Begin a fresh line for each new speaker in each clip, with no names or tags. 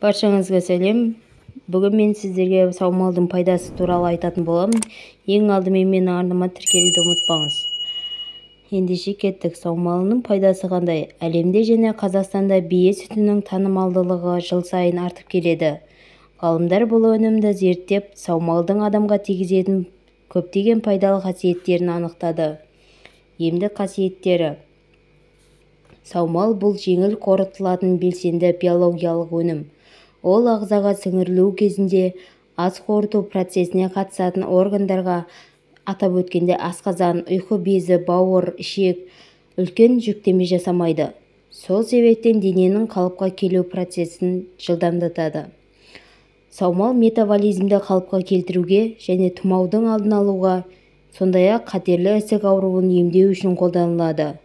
Баршаңызға сәлем. Бүгін мен сіздерге саумалдың пайдасы туралы айтатын боламын. Ең алдымен менің арнама тіркелуді ұмытпаңыз. Ендеше кеттік. Саумалының пайдасы қандай? Әлемде және Қазақстанда бие сүтінің танымалдылығы жыл сайын артып келеді. Ғалымдар бұл өнімді зерттеп, саумалдың адамға тигізетін көптеген пайдалы қасиеттерін анықтады. Емдік қасиеттері. Саумал бұл жеңіл қорытылатын белсенді биологиялық өнім. Ол ағзаға сіңірілу кезінде ас қорыту процесіне қатысатын органдарға, атап өткенде асқазан, ұйқы безі, бауыр, ішек үлкен жүктеме жасамайды. Сол себептен дененің қалыпқа келу процесін жылдамдатады. Саумал метаболизмді қалыпқа келтіруге және тұмаудың алдын алуға, сондай-ақ қатерлі ісік ауруын емдеу үшін қолданылады.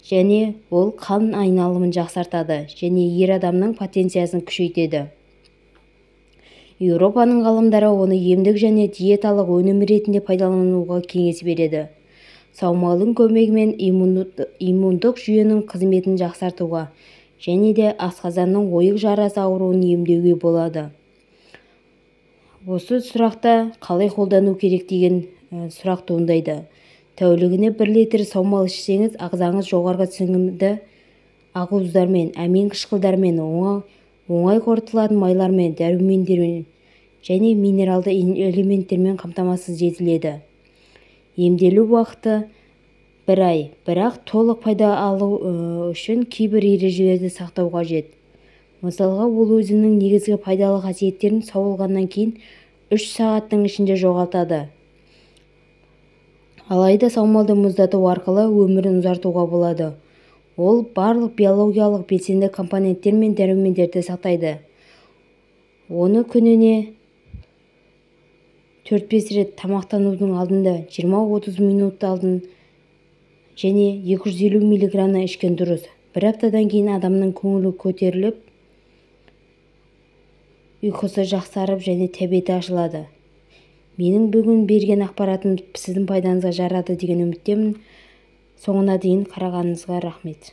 Және ол қан айналымын жақсартады және ер адамның потенциясын күшейтеді. Еуропаның ғалымдары оны емдік және диеталық өнім ретінде пайдалануға кеңес береді. Саумалдың көмегімен иммундық жүйенің қызметін жақсартуға және де асқазанның ойық жарасы ауруын емдеуге болады. Осы сұрақта қалай қолдану керек деген сұрақ туындайды. Тәулігіне 1 литр саумал ішсеңіз, ағзаңыз жоғарғы сіңімді ақуыздармен, амин қышқылдармен, оңай қорытылатын майлармен, дәрумендермен және минералды элементтермен қамтамасыз етіледі. Емделу уақыты 1 ай, бірақ толық пайда алу үшін кейбір ережелерді сақтау қажет. Мысалға, ол өзінің негізгі пайдалы қасиеттерін сауылғаннан кейін 3 сағаттың ішінде жоғалтады. Алайда саумалды мұздату арқылы өмірін ұзартуға болады. Ол барлық биологиялық белсенді компоненттер мен дәрумендерді сақтайды. Оны күніне 4-5 рет тамақтанудың алдында 20-30 минут алдын және 250 мг ішкен дұрыс. 1 аптадан кейін адамның көңілі көтеріліп, ұйқысы жақсарып және тәбеті ашылады. Менің бүгін берген ақпаратым сіздің пайдаңызға жарады деген үміттемін. Соңына дейін қарағаныңызға рахмет.